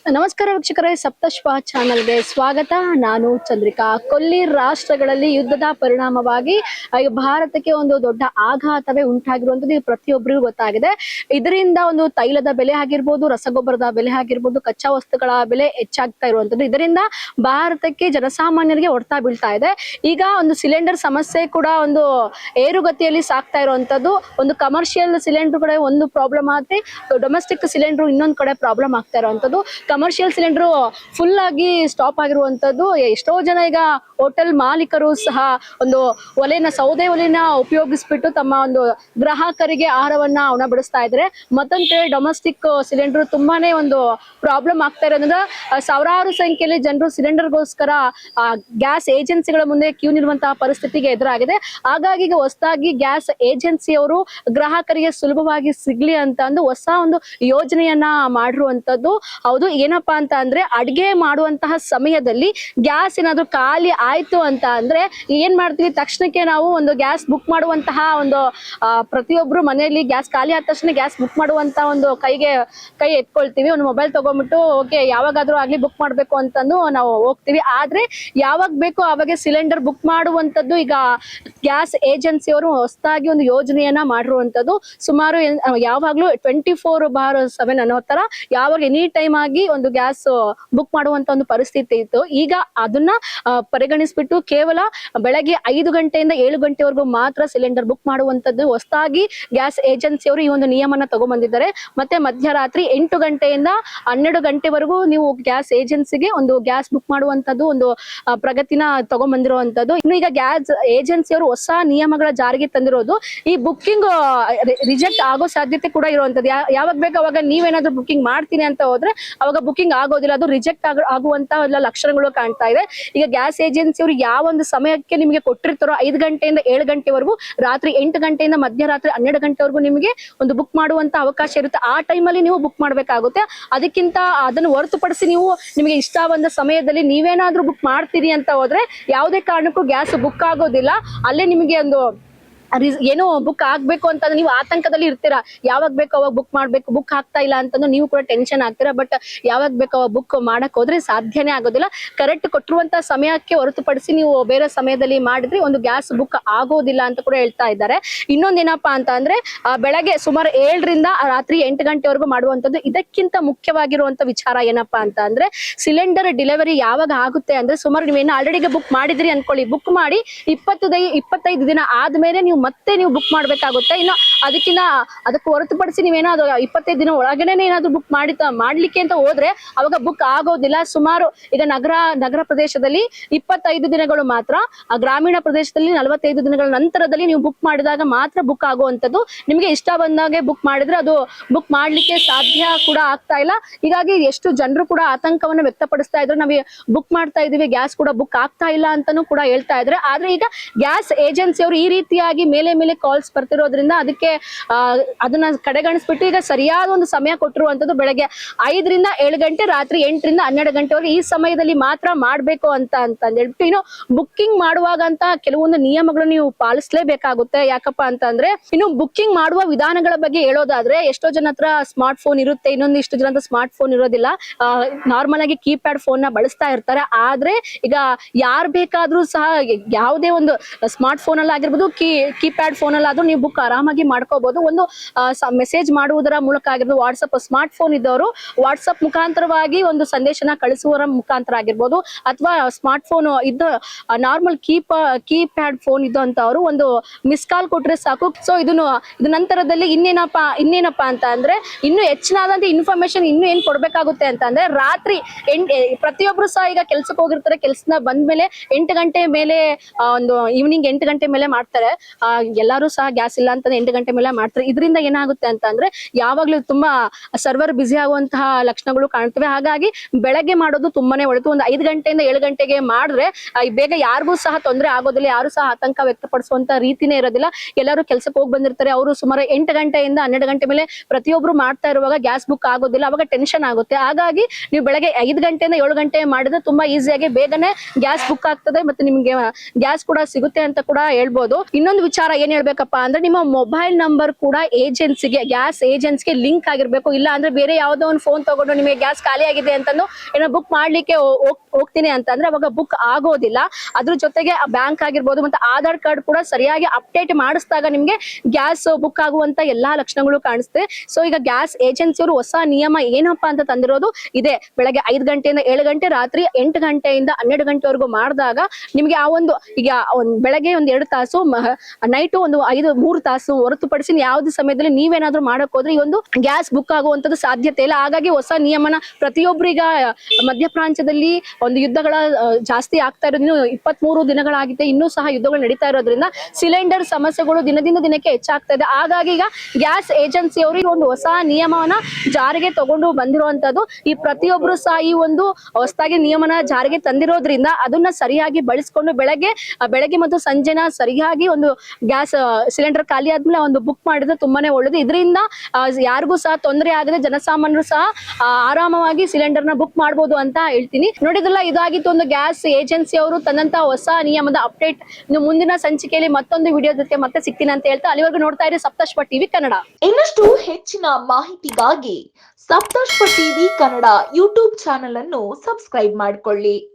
ನಮಸ್ಕಾರ ವೀಕ್ಷಕರೇ, ಸಪ್ತಶ್ವ ಚಾನಲ್ಗೆ ಸ್ವಾಗತ. ನಾನು ಚಂದ್ರಿಕಾ. ಕೊಲ್ಲಿ ರಾಷ್ಟ್ರಗಳಲ್ಲಿ ಯುದ್ಧದ ಪರಿಣಾಮವಾಗಿ ಭಾರತಕ್ಕೆ ಒಂದು ದೊಡ್ಡ ಆಘಾತವೇ ಉಂಟಾಗಿರುವಂತದ್ದು ಪ್ರತಿಯೊಬ್ಬರಿಗೂ ಗೊತ್ತಾಗಿದೆ. ಇದರಿಂದ ಒಂದು ತೈಲದ ಬೆಲೆ ಆಗಿರ್ಬೋದು, ರಸಗೊಬ್ಬರದ ಬೆಲೆ ಆಗಿರ್ಬೋದು, ಕಚ್ಚಾ ವಸ್ತುಗಳ ಬೆಲೆ ಹೆಚ್ಚಾಗ್ತಾ ಇರುವಂತದ್ದು. ಇದರಿಂದ ಭಾರತಕ್ಕೆ ಜನಸಾಮಾನ್ಯರಿಗೆ ಹೊಡ್ತಾ ಬೀಳ್ತಾ ಇದೆ. ಈಗ ಒಂದು ಸಿಲಿಂಡರ್ ಸಮಸ್ಯೆ ಕೂಡ ಒಂದು ಏರುಗತಿಯಲ್ಲಿ ಸಾಕ್ತಾ ಇರುವಂತದ್ದು. ಒಂದು ಕಮರ್ಷಿಯಲ್ ಸಿಲಿಂಡರ್ ಕಡೆ ಒಂದು ಪ್ರಾಬ್ಲಮ್ ಆದ್ರೆ, ಡೊಮೆಸ್ಟಿಕ್ ಸಿಲಿಂಡರ್ ಇನ್ನೊಂದು ಕಡೆ ಪ್ರಾಬ್ಲಮ್ ಆಗ್ತಾ ಇರುವಂತದ್ದು. ಕಮರ್ಷಿಯಲ್ ಸಿಲಿಂಡರ್ ಫುಲ್ ಆಗಿ ಸ್ಟಾಪ್ ಆಗಿರುವಂತದ್ದು. ಎಷ್ಟೋ ಜನ ಈಗ ಹೋಟೆಲ್ ಮಾಲೀಕರು ಸಹ ಒಂದು ಸೌದೆ ಒಲೆನ ಉಪಯೋಗಿಸ್ಬಿಟ್ಟು ತಮ್ಮ ಒಂದು ಗ್ರಾಹಕರಿಗೆ ಆಹಾರವನ್ನ ಉಣಬಡಿಸ್ತಾ ಇದ್ದಾರೆ. ಮತ್ತೊಂದ್ ಕಡೆ ಡೊಮೆಸ್ಟಿಕ್ ಸಿಲಿಂಡರ್ ತುಂಬಾನೇ ಒಂದು ಪ್ರಾಬ್ಲಮ್ ಆಗ್ತಾ ಇರೋದ್ರಿಂದ ಸಾವಿರಾರು ಸಂಖ್ಯೆಯಲ್ಲಿ ಜನರು ಸಿಲಿಂಡರ್ಗೋಸ್ಕರ ಗ್ಯಾಸ್ ಏಜೆನ್ಸಿಗಳ ಮುಂದೆ ಕ್ಯೂ ನಿಲ್ಲುವಂತಹ ಪರಿಸ್ಥಿತಿಗೆ ಎದುರಾಗಿದೆ. ಹಾಗಾಗಿ ಈಗ ಹೊಸದಾಗಿ ಗ್ಯಾಸ್ ಏಜೆನ್ಸಿಯವರು ಗ್ರಾಹಕರಿಗೆ ಸುಲಭವಾಗಿ ಸಿಗ್ಲಿ ಅಂತ ಅಂದು ಹೊಸ ಒಂದು ಯೋಜನೆಯನ್ನ ಮಾಡಿರುವಂತದ್ದು. ಹೌದು, ಏನಪ್ಪಾ ಅಂತ ಅಂದ್ರೆ ಅಡ್ಗೆ ಮಾಡುವಂತಹ ಸಮಯದಲ್ಲಿ ಗ್ಯಾಸ್ ಏನಾದ್ರು ಖಾಲಿ ಆಯ್ತು ಅಂತ ಅಂದ್ರೆ ಏನ್ ಮಾಡ್ತೀವಿ, ತಕ್ಷಣಕ್ಕೆ ನಾವು ಒಂದು ಗ್ಯಾಸ್ ಬುಕ್ ಮಾಡುವಂತಹ ಒಂದು ಪ್ರತಿಯೊಬ್ರು ಮನೆಯಲ್ಲಿ ಗ್ಯಾಸ್ ಖಾಲಿ ಆದ ತಕ್ಷಣ ಗ್ಯಾಸ್ ಬುಕ್ ಮಾಡುವಂತ ಒಂದು ಕೈ ಎತ್ಕೊಳ್ತೀವಿ. ಒಂದು ಮೊಬೈಲ್ ತಗೊಂಡ್ಬಿಟ್ಟು ಓಕೆ ಯಾವಾಗಾದ್ರೂ ಆಗ್ಲಿ ಬುಕ್ ಮಾಡ್ಬೇಕು ಅಂತಂದು ನಾವು ಹೋಗ್ತೀವಿ. ಆದ್ರೆ ಯಾವಾಗ ಬೇಕೋ ಅವಾಗ ಸಿಲಿಂಡರ್ ಬುಕ್ ಮಾಡುವಂತದ್ದು ಈಗ ಗ್ಯಾಸ್ ಏಜೆನ್ಸಿಯವರು ಹೊಸದಾಗಿ ಒಂದು ಯೋಜನೆಯನ್ನ ಮಾಡಿರುವಂತದ್ದು. ಸುಮಾರು ಯಾವಾಗ್ಲೂ 24/7 ಅನ್ನೋ ತರ ಯಾವಾಗ ಎನಿ ಟೈಮ್ ಆಗಿ ಒಂದು ಗ್ಯಾಸ್ ಬುಕ್ ಮಾಡುವಂತ ಒಂದು ಪರಿಸ್ಥಿತಿ ಇತ್ತು. ಈಗ ಅದನ್ನ ಪರಿಗಣಿಸ್ಬಿಟ್ಟು ಕೇವಲ ಬೆಳಗ್ಗೆ 5 ಗಂಟೆಯಿಂದ 7 ಗಂಟೆವರೆಗೂ ಮಾತ್ರ ಸಿಲಿಂಡರ್ ಬುಕ್ ಮಾಡುವಂತದ್ದು ಹೊಸದಾಗಿ ಗ್ಯಾಸ್ ಏಜೆನ್ಸಿಯವರು ಈ ಒಂದು ನಿಯಮನ ತಗೊಂಡ್ಬಂದಿದ್ದಾರೆ. ಮತ್ತೆ ಮಧ್ಯರಾತ್ರಿ 8 ಗಂಟೆಯಿಂದ 12 ಗಂಟೆವರೆಗೂ ನೀವು ಗ್ಯಾಸ್ ಏಜೆನ್ಸಿಗೆ ಒಂದು ಗ್ಯಾಸ್ ಬುಕ್ ಮಾಡುವಂತದ್ದು ಒಂದು ಪ್ರಗತಿನ ತಗೊಂಡ್ಬಂದಿರುವಂತದ್ದು. ಇನ್ನು ಈಗ ಗ್ಯಾಸ್ ಏಜೆನ್ಸಿಯವರು ಹೊಸ ನಿಯಮಗಳ ಜಾರಿಗೆ ತಂದಿರೋದು. ಈ ಬುಕ್ಕಿಂಗ್ ರಿಜೆಕ್ಟ್ ಆಗೋ ಸಾಧ್ಯತೆ ಕೂಡ ಇರುವಂತದ್ದು. ಯಾವಾಗ ಬೇಕು ಅವಾಗ ನೀವೇನಾದ್ರೂ ಬುಕ್ಕಿಂಗ್ ಮಾಡ್ತೀನಿ ಅಂತ ಹೋದ್ರೆ ಅವಾಗ ಬುಕ್ಕಿಂಗ್ ಆಗೋದಿಲ್ಲ, ಅದು ರಿಜೆಕ್ಟ್ ಆಗುವಂತ ಎಲ್ಲ ಲಕ್ಷಣಗಳು ಕಾಣ್ತಾ ಇದೆ. ಈಗ ಗ್ಯಾಸ್ ಏಜೆನ್ಸಿಯವರು ಯಾವ ಒಂದು ಸಮಯಕ್ಕೆ ನಿಮಗೆ ಕೊಟ್ಟಿರ್ತಾರೋ 5 ಗಂಟೆಯಿಂದ 7 ಗಂಟೆವರೆಗೂ, ರಾತ್ರಿ 8 ಗಂಟೆಯಿಂದ ಮಧ್ಯರಾತ್ರಿ 12 ಗಂಟೆವರೆಗೂ ನಿಮಗೆ ಒಂದು ಬುಕ್ ಮಾಡುವಂತ ಅವಕಾಶ ಇರುತ್ತೆ. ಆ ಟೈಮಲ್ಲಿ ನೀವು ಬುಕ್ ಮಾಡ್ಬೇಕಾಗುತ್ತೆ. ಅದಕ್ಕಿಂತ ಅದನ್ನು ಹೊರತುಪಡಿಸಿ ನೀವು ನಿಮಗೆ ಇಷ್ಟ ಬಂದ ಸಮಯದಲ್ಲಿ ನೀವೇನಾದ್ರೂ ಬುಕ್ ಮಾಡ್ತೀರಿ ಅಂತ ಹೋದ್ರೆ ಯಾವುದೇ ಕಾರಣಕ್ಕೂ ಗ್ಯಾಸ್ ಬುಕ್ ಆಗೋದಿಲ್ಲ. ಅಲ್ಲೇ ನಿಮಗೆ ಒಂದು ಏನೋ ಬುಕ್ ಆಗ್ಬೇಕು ಅಂತ ನೀವು ಆತಂಕದಲ್ಲಿ ಇರ್ತೀರಾ. ಯಾವಾಗ ಬೇಕೋ ಅವಾಗ ಬುಕ್ ಮಾಡ್ಬೇಕು, ಬುಕ್ ಆಗ್ತಾ ಇಲ್ಲ ಅಂತಂದು ನೀವು ಕೂಡ ಟೆನ್ಷನ್ ಆಗ್ತೀರಾ. ಬಟ್ ಯಾವಾಗ ಬೇಕೋ ಅವಾಗ ಬುಕ್ ಮಾಡಕ್ ಹೋದ್ರೆ ಸಾಧ್ಯನೇ ಆಗೋದಿಲ್ಲ. ಕರೆಕ್ಟ್ ಕೊಟ್ಟಿರುವಂತ ಸಮಯಕ್ಕೆ ಹೊರತುಪಡಿಸಿ ನೀವು ಬೇರೆ ಸಮಯದಲ್ಲಿ ಮಾಡಿದ್ರೆ ಒಂದು ಗ್ಯಾಸ್ ಬುಕ್ ಆಗೋದಿಲ್ಲ ಅಂತ ಕೂಡ ಹೇಳ್ತಾ ಇದ್ದಾರೆ. ಇನ್ನೊಂದೇನಪ್ಪಾ ಅಂತ ಅಂದ್ರೆ ಬೆಳಗ್ಗೆ ಸುಮಾರು 7 ರಿಂದ ರಾತ್ರಿ 8 ಗಂಟೆವರೆಗೂ ಮಾಡುವಂತದ್ದು. ಇದಕ್ಕಿಂತ ಮುಖ್ಯವಾಗಿರುವಂತ ವಿಚಾರ ಏನಪ್ಪಾ ಅಂತ ಅಂದ್ರೆ ಸಿಲಿಂಡರ್ ಡೆಲಿವರಿ ಯಾವಾಗ ಆಗುತ್ತೆ ಅಂದ್ರೆ ಸುಮಾರು ನೀವೇನು ಆಲ್ರೆಡಿ ಬುಕ್ ಮಾಡಿದ್ರಿ ಅನ್ಕೊಳ್ಳಿ, ಬುಕ್ ಮಾಡಿ 25 ದಿನ ಆದ್ಮೇಲೆ ನೀವು ಮತ್ತೆ ನೀವು ಬುಕ್ ಮಾಡ್ಬೇಕಾಗುತ್ತೆ. ಇನ್ನು ಅದಕ್ಕೆ ಹೊರತುಪಡಿಸಿ ನೀವೇನಾದ್ರು 25 ದಿನ ಒಳಗನೆ ಏನಾದ್ರು ಬುಕ್ ಮಾಡ್ಲಿಕ್ಕೆ ಅಂತ ಹೋದ್ರೆ ಅವಾಗ ಬುಕ್ ಆಗೋದಿಲ್ಲ. ಸುಮಾರು ಈಗ ನಗರ ಪ್ರದೇಶದಲ್ಲಿ 25 ದಿನಗಳು ಮಾತ್ರ, ಗ್ರಾಮೀಣ ಪ್ರದೇಶದಲ್ಲಿ 45 ದಿನಗಳ ನಂತರದಲ್ಲಿ ನೀವು ಬುಕ್ ಮಾಡಿದಾಗ ಮಾತ್ರ ಬುಕ್ ಆಗುವಂತದ್ದು. ನಿಮ್ಗೆ ಇಷ್ಟ ಬಂದಾಗೆ ಬುಕ್ ಮಾಡಿದ್ರೆ ಅದು ಬುಕ್ ಮಾಡ್ಲಿಕ್ಕೆ ಸಾಧ್ಯ ಕೂಡ ಆಗ್ತಾ ಇಲ್ಲ. ಹೀಗಾಗಿ ಎಷ್ಟು ಜನರು ಕೂಡ ಆತಂಕವನ್ನು ವ್ಯಕ್ತಪಡಿಸ್ತಾ ಇದ್ರು, ನಾವು ಬುಕ್ ಮಾಡ್ತಾ ಇದೀವಿ, ಗ್ಯಾಸ್ ಕೂಡ ಬುಕ್ ಆಗ್ತಾ ಇಲ್ಲ ಅಂತಾನು ಕೂಡ ಹೇಳ್ತಾ ಇದ್ರೆ. ಆದ್ರೆ ಈಗ ಗ್ಯಾಸ್ ಏಜೆನ್ಸಿಯವರು ಈ ರೀತಿಯಾಗಿ ಮೇಲೆ ಕಾಲ್ಸ್ ಬರ್ತಿರೋದ್ರಿಂದ ಅದಕ್ಕೆ ಅದನ್ನ ಕಡೆಗಣಿಸ್ಬಿಟ್ಟು ಈಗ ಸರಿಯಾದ ಒಂದು ಸಮಯ ಕೊಟ್ಟಿರುವಂತದ್ದು ಬೆಳಗ್ಗೆ 5 ರಿಂದ 7 ಗಂಟೆ, ರಾತ್ರಿ 8 ರಿಂದ 12 ಗಂಟೆವರೆಗೆ ಈ ಸಮಯದಲ್ಲಿ ಮಾತ್ರ ಮಾಡ್ಬೇಕು ಅಂತ ಹೇಳ್ಬಿಟ್ಟು ಇನ್ನು ಬುಕ್ಕಿಂಗ್ ಮಾಡುವಾಗ ಅಂತ ಕೆಲವೊಂದು ನಿಯಮಗಳನ್ನು ನೀವು ಪಾಲಿಸಲೇಬೇಕಾಗುತ್ತೆ. ಯಾಕಪ್ಪ ಅಂತಂದ್ರೆ ಇನ್ನು ಬುಕ್ಕಿಂಗ್ ಮಾಡುವ ವಿಧಾನಗಳ ಬಗ್ಗೆ ಹೇಳೋದಾದ್ರೆ, ಎಷ್ಟೋ ಜನ ಹತ್ರ ಸ್ಮಾರ್ಟ್ ಫೋನ್ ಇರುತ್ತೆ, ಇನ್ನೊಂದಿಷ್ಟು ಜನ ಹತ್ರ ಸ್ಮಾರ್ಟ್ ಫೋನ್ ಇರೋದಿಲ್ಲ. ನಾರ್ಮಲ್ ಆಗಿ ಕೀಪ್ಯಾಡ್ ಫೋನ್ ನ ಬಳಸ್ತಾ ಇರ್ತಾರೆ. ಆದ್ರೆ ಈಗ ಯಾರು ಬೇಕಾದ್ರೂ ಸಹ ಯಾವುದೇ ಒಂದು ಸ್ಮಾರ್ಟ್ ಫೋನ್ ಅಲ್ಲಿ ಆಗಿರ್ಬೋದು, ಕೀಪ್ಯಾಡ್ ಫೋನ್ ಅಲ್ಲಿ ಆದ್ರೂ ನೀವು ಬುಕ್ ಆರಾಮಾಗಿ ಮಾಡ್ಕೋಬಹುದು. ಒಂದು ಮೆಸೇಜ್ ಮಾಡುವುದರ ಮೂಲಕ ಆಗಿರ್ಬೋದು, ವಾಟ್ಸಪ್ ಸ್ಮಾರ್ಟ್ ಫೋನ್ ಇದ್ದವರು ವಾಟ್ಸಪ್ ಮುಖಾಂತರವಾಗಿ ಒಂದು ಸಂದೇಶನ ಕಳಿಸುವ ಮುಖಾಂತರ ಆಗಿರ್ಬೋದು, ಅಥವಾ ಸ್ಮಾರ್ಟ್ ಫೋನ್ ಇದ್ದ ನಾರ್ಮಲ್ ಕೀಪ್ಯಾಡ್ ಫೋನ್ ಇದ್ದಂತವ್ರು ಒಂದು ಮಿಸ್ ಕಾಲ್ ಕೊಟ್ರೆ ಸಾಕು. ಸೊ ಇದು ನಂತರದಲ್ಲಿ ಇನ್ನೇನಪ್ಪಾ ಅಂತ ಅಂದ್ರೆ ಇನ್ನು ಹೆಚ್ಚಿನಾದಂತ ಇನ್ಫಾರ್ಮೇಶನ್ ಇನ್ನು ಏನ್ ಕೊಡ್ಬೇಕಾಗುತ್ತೆ ಅಂತ ಅಂದ್ರೆ, ರಾತ್ರಿ ಪ್ರತಿಯೊಬ್ರು ಸಹ ಈಗ ಕೆಲ್ಸಕ್ಕೆ ಹೋಗಿರ್ತಾರೆ, ಕೆಲ್ಸನ ಬಂದ್ಮೇಲೆ 8 ಗಂಟೆ ಮೇಲೆ ಒಂದು ಈವ್ನಿಂಗ್ 8 ಗಂಟೆ ಮೇಲೆ ಮಾಡ್ತಾರೆ. ಎಲ್ಲರೂ ಸಹ ಗ್ಯಾಸ್ ಇಲ್ಲ ಅಂತ 8 ಗಂಟೆ ಮೇಲೆ ಮಾಡ್ತಾರೆ. ಇದರಿಂದ ಏನಾಗುತ್ತೆ ಅಂತ ಅಂದ್ರೆ ಯಾವಾಗ್ಲೂ ತುಂಬಾ ಸರ್ವರ್ ಬಿಸಿ ಆಗುವಂತಹ ಲಕ್ಷಣಗಳು ಕಾಣ್ತವೆ. ಹಾಗಾಗಿ ಬೆಳಗ್ಗೆ ಮಾಡೋದು ತುಂಬಾನೇ ಒಳ್ಳೆದು. ಒಂದು 5 ಗಂಟೆಯಿಂದ 7 ಗಂಟೆಗೆ ಮಾಡಿದ್ರೆ ಬೇಗ ಯಾರಿಗೂ ಸಹ ತೊಂದರೆ ಆಗೋದಿಲ್ಲ, ಯಾರು ಸಹ ಆತಂಕ ವ್ಯಕ್ತಪಡಿಸುವಂತ ರೀತಿನೇ ಇರೋದಿಲ್ಲ. ಎಲ್ಲರೂ ಕೆಲ್ಸಕ್ಕೆ ಹೋಗಿ ಬಂದಿರ್ತಾರೆ, ಅವರು ಸುಮಾರು 8 ಗಂಟೆಯಿಂದ 12 ಗಂಟೆ ಮೇಲೆ ಪ್ರತಿಯೊಬ್ರು ಮಾಡ್ತಾ ಇರುವಾಗ ಗ್ಯಾಸ್ ಬುಕ್ ಆಗೋದಿಲ್ಲ, ಅವಾಗ ಟೆನ್ಷನ್ ಆಗುತ್ತೆ. ಹಾಗಾಗಿ ನೀವು ಬೆಳಗ್ಗೆ 5 ಗಂಟೆಯಿಂದ 7 ಗಂಟೆ ಮಾಡಿದ್ರೆ ತುಂಬಾ ಈಸಿಯಾಗಿ ಬೇಗನೆ ಗ್ಯಾಸ್ ಬುಕ್ ಆಗ್ತದೆ, ಮತ್ತೆ ನಿಮ್ಗೆ ಗ್ಯಾಸ್ ಕೂಡ ಸಿಗುತ್ತೆ ಅಂತ ಕೂಡ ಹೇಳ್ಬೋದು. ಇನ್ನೊಂದು ವಿಚಾರ ಏನ್ ಹೇಳ್ಬೇಕಪ್ಪ ಅಂದ್ರೆ ನಿಮ್ಮ ಮೊಬೈಲ್ ನಂಬರ್ ಕೂಡ ಏಜೆನ್ಸಿಗೆ, ಗ್ಯಾಸ್ ಏಜೆನ್ಸಿಗೆ ಲಿಂಕ್ ಆಗಿರ್ಬೇಕು. ಇಲ್ಲ ಅಂದ್ರೆ ಬೇರೆ ಯಾವ್ದೋ ಒಂದು ಫೋನ್ ತಗೊಂಡು ನಿಮಗೆ ಗ್ಯಾಸ್ ಖಾಲಿ ಆಗಿದೆ ಅಂತಂದು ಏನೋ ಬುಕ್ ಮಾಡ್ಲಿಕ್ಕೆ ಹೋಗ್ತೀನಿ ಅಂತಂದ್ರೆ ಅವಾಗ ಬುಕ್ ಆಗೋದಿಲ್ಲ. ಅದ್ರ ಜೊತೆಗೆ ಬ್ಯಾಂಕ್ ಆಗಿರ್ಬೋದು ಮತ್ತೆ ಆಧಾರ್ ಕಾರ್ಡ್ ಕೂಡ ಸರಿಯಾಗಿ ಅಪ್ಡೇಟ್ ಮಾಡಿಸಿದಾಗ ನಿಮ್ಗೆ ಗ್ಯಾಸ್ ಬುಕ್ ಆಗುವಂತ ಎಲ್ಲಾ ಲಕ್ಷಣಗಳು ಕಾಣಿಸುತ್ತೆ. ಸೊ ಈಗ ಗ್ಯಾಸ್ ಏಜೆನ್ಸಿಯವರು ಹೊಸ ನಿಯಮ ಏನಪ್ಪಾ ಅಂತ ತಂದಿರೋದು ಇದೆ. ಬೆಳಗ್ಗೆ 5 ಗಂಟೆಯಿಂದ 7 ಗಂಟೆ, ರಾತ್ರಿ 8 ಗಂಟೆಯಿಂದ 12 ಗಂಟೆವರೆಗೂ ಮಾಡಿದಾಗ ನಿಮ್ಗೆ ಆ ಒಂದು ಈಗ ಬೆಳಗ್ಗೆ ಒಂದ್ 2 ತಾಸು, ನೈಟ್ ಒಂದು 3 ತಾಸು ಹೊರತುಪಡಿಸಿ ಯಾವ್ದು ಸಮಯದಲ್ಲಿ ನೀವೇನಾದ್ರೂ ಮಾಡಕ್ ಹೋದ್ರೆ ಈ ಒಂದು ಗ್ಯಾಸ್ ಬುಕ್ ಆಗುವಂತದ್ದು ಸಾಧ್ಯತೆ ಇಲ್ಲ. ಹಾಗಾಗಿ ಹೊಸ ನಿಯಮನ ಪ್ರತಿಯೊಬ್ಬರಿಗ ಮಧ್ಯಪ್ರಾಂತ್ಯದಲ್ಲಿ ಒಂದು ಯುದ್ಧಗಳ ಜಾಸ್ತಿ ಆಗ್ತಾ ಇರೋದು, 23 ದಿನಗಳಾಗಿದೆ, ಇನ್ನೂ ಸಹ ಯುದ್ಧಗಳು ನಡೀತಾ ಇರೋದ್ರಿಂದ ಸಿಲಿಂಡರ್ ಸಮಸ್ಯೆಗಳು ದಿನದಿಂದ ದಿನಕ್ಕೆ ಹೆಚ್ಚಾಗ್ತಾ ಇದೆ. ಹಾಗಾಗಿ ಈಗ ಗ್ಯಾಸ್ ಏಜೆನ್ಸಿಯವರು ಈ ಒಂದು ಹೊಸ ನಿಯಮವನ್ನ ಜಾರಿಗೆ ತಗೊಂಡು ಬಂದಿರುವಂತದ್ದು. ಈ ಪ್ರತಿಯೊಬ್ರು ಸಹ ಈ ಒಂದು ಹೊಸದಾಗಿ ನಿಯಮನ ಜಾರಿಗೆ ತಂದಿರೋದ್ರಿಂದ ಅದನ್ನ ಸರಿಯಾಗಿ ಬಳಸ್ಕೊಂಡು ಬೆಳಗ್ಗೆ ಮತ್ತು ಸಂಜೆನ ಸರಿಯಾಗಿ ಒಂದು ಗ್ಯಾಸ್ ಸಿಲಿಂಡರ್ ಖಾಲಿ ಆದ್ಮೇಲೆ ಒಂದು ಬುಕ್ ಮಾಡಿದ್ರೆ ತುಂಬಾನೇ ಒಳ್ಳೇದು. ಇದರಿಂದ ಯಾರಿಗೂ ಸಹ ತೊಂದರೆ ಆಗದೆ ಜನಸಾಮಾನ್ಯರು ಸಹ ಆರಾಮವಾಗಿ ಸಿಲಿಂಡರ್ ನ ಬುಕ್ ಮಾಡಬಹುದು ಅಂತ ಹೇಳ್ತೀನಿ. ನೋಡಿದ್ರಲ್ಲ, ಇದಾಗಿತ್ತು ಒಂದು ಗ್ಯಾಸ್ ಏಜೆನ್ಸಿ ಅವರು ತಂದಂತ ಹೊಸ ನಿಯಮದ ಅಪ್ಡೇಟ್. ಇನ್ನು ಮುಂದಿನ ಸಂಚಿಕೆಯಲ್ಲಿ ಮತ್ತೊಂದು ವಿಡಿಯೋ ಜೊತೆ ಮತ್ತೆ ಸಿಗ್ತೀನಿ ಅಂತ ಹೇಳ್ತಾ ಅಲ್ಲಿವರೆಗೂ ನೋಡ್ತಾ ಇರಿ ಸಪ್ತಶ್ವ ಟಿವಿ ಕನ್ನಡ. ಇನ್ನಷ್ಟು ಹೆಚ್ಚಿನ ಮಾಹಿತಿಗಾಗಿ Saptashwa TV Kannada YouTube channel ಅನ್ನು ಸಬ್ಸ್ಕ್ರೈಬ್ ಮಾಡಿಕೊಳ್ಳಿ.